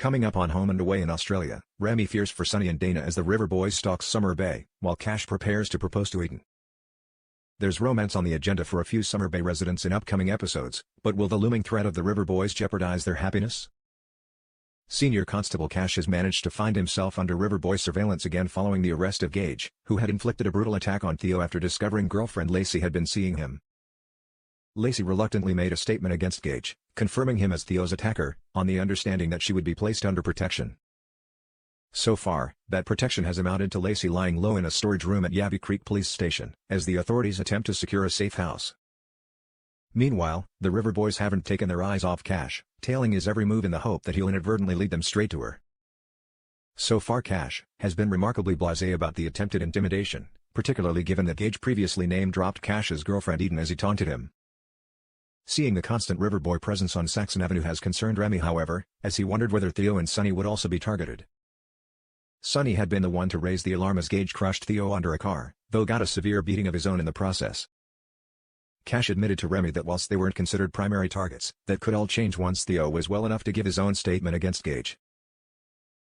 Coming up on Home and Away in Australia, Remy fears for Sonny and Dana as the River Boys stalk Summer Bay, while Cash prepares to propose to Eden. There's romance on the agenda for a few Summer Bay residents in upcoming episodes, but will the looming threat of the River Boys jeopardize their happiness? Senior Constable Cash has managed to find himself under River Boys surveillance again following the arrest of Gage, who had inflicted a brutal attack on Theo after discovering girlfriend Lacey had been seeing him. Lacey reluctantly made a statement against Gage, confirming him as Theo's attacker, on the understanding that she would be placed under protection. So far, that protection has amounted to Lacey lying low in a storage room at Yabby Creek Police Station, as the authorities attempt to secure a safe house. Meanwhile, the River Boys haven't taken their eyes off Cash, tailing his every move in the hope that he'll inadvertently lead them straight to her. So far Cash has been remarkably blasé about the attempted intimidation, particularly given that Gage previously name-dropped Cash's girlfriend Eden as he taunted him. Seeing the constant River Boy presence on Saxon Avenue has concerned Remy, however, as he wondered whether Theo and Sonny would also be targeted. Sonny had been the one to raise the alarm as Gage crushed Theo under a car, though got a severe beating of his own in the process. Cash admitted to Remy that whilst they weren't considered primary targets, that could all change once Theo was well enough to give his own statement against Gage.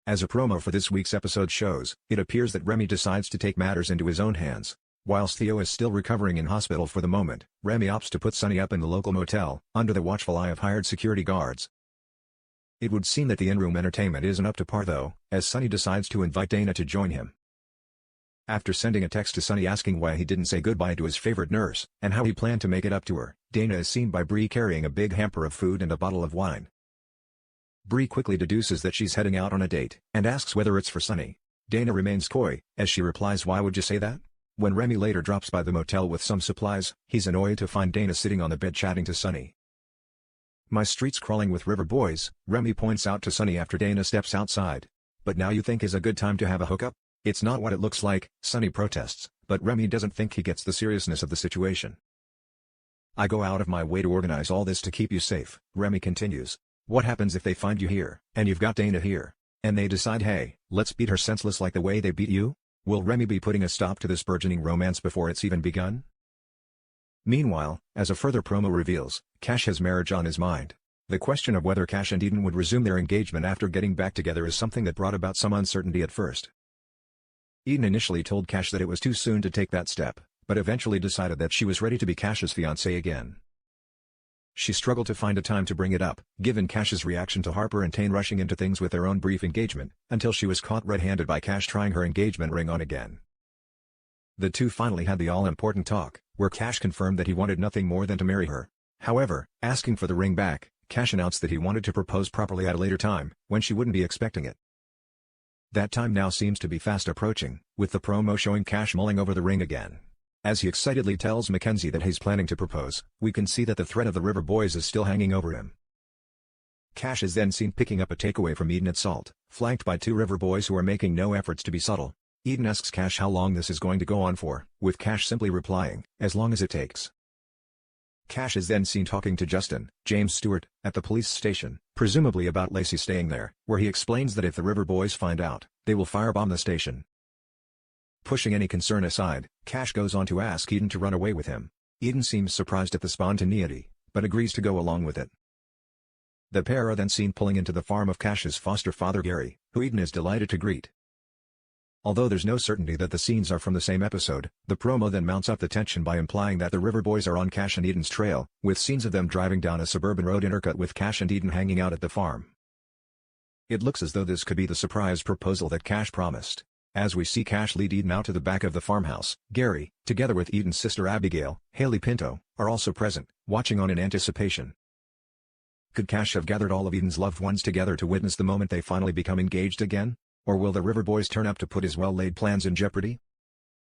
As a promo for this week's episode shows, it appears that Remy decides to take matters into his own hands. Whilst Theo is still recovering in hospital for the moment, Remy opts to put Sonny up in the local motel, under the watchful eye of hired security guards. It would seem that the in-room entertainment isn't up to par though, as Sonny decides to invite Dana to join him. After sending a text to Sonny asking why he didn't say goodbye to his favorite nurse, and how he planned to make it up to her, Dana is seen by Bree carrying a big hamper of food and a bottle of wine. Bree quickly deduces that she's heading out on a date, and asks whether it's for Sonny. Dana remains coy, as she replies, "Why would you say that?" When Remy later drops by the motel with some supplies, he's annoyed to find Dana sitting on the bed chatting to Sonny. "My street's crawling with River Boys," Remy points out to Sonny after Dana steps outside. "But now you think is a good time to have a hookup?" "It's not what it looks like," Sonny protests, but Remy doesn't think he gets the seriousness of the situation. "I go out of my way to organize all this to keep you safe," Remy continues. "What happens if they find you here, and you've got Dana here, and they decide, hey, let's beat her senseless like the way they beat you? Will Remy be putting a stop to this burgeoning romance before it's even begun?" Meanwhile, as a further promo reveals, Cash has marriage on his mind. The question of whether Cash and Eden would resume their engagement after getting back together is something that brought about some uncertainty at first. Eden initially told Cash that it was too soon to take that step, but eventually decided that she was ready to be Cash's fiancée again. She struggled to find a time to bring it up, given Cash's reaction to Harper and Tane rushing into things with their own brief engagement, until she was caught red-handed by Cash trying her engagement ring on again. The two finally had the all-important talk, where Cash confirmed that he wanted nothing more than to marry her. However, asking for the ring back, Cash announced that he wanted to propose properly at a later time, when she wouldn't be expecting it. That time now seems to be fast approaching, with the promo showing Cash mulling over the ring again. As he excitedly tells Mackenzie that he's planning to propose, we can see that the threat of the River Boys is still hanging over him. Cash is then seen picking up a takeaway from Eden at Salt, flanked by two River Boys who are making no efforts to be subtle. Eden asks Cash how long this is going to go on for, with Cash simply replying, "As long as it takes." Cash is then seen talking to Justin, James Stewart, at the police station, presumably about Lacey staying there, where he explains that if the River Boys find out, they will firebomb the station. Pushing any concern aside, Cash goes on to ask Eden to run away with him. Eden seems surprised at the spontaneity, but agrees to go along with it. The pair are then seen pulling into the farm of Cash's foster father Gary, who Eden is delighted to greet. Although there's no certainty that the scenes are from the same episode, the promo then mounts up the tension by implying that the River Boys are on Cash and Eden's trail, with scenes of them driving down a suburban road intercut with Cash and Eden hanging out at the farm. It looks as though this could be the surprise proposal that Cash promised. As we see Cash lead Eden out to the back of the farmhouse, Gary, together with Eden's sister Abigail, Haley Pinto, are also present, watching on in anticipation. Could Cash have gathered all of Eden's loved ones together to witness the moment they finally become engaged again? Or will the River Boys turn up to put his well-laid plans in jeopardy?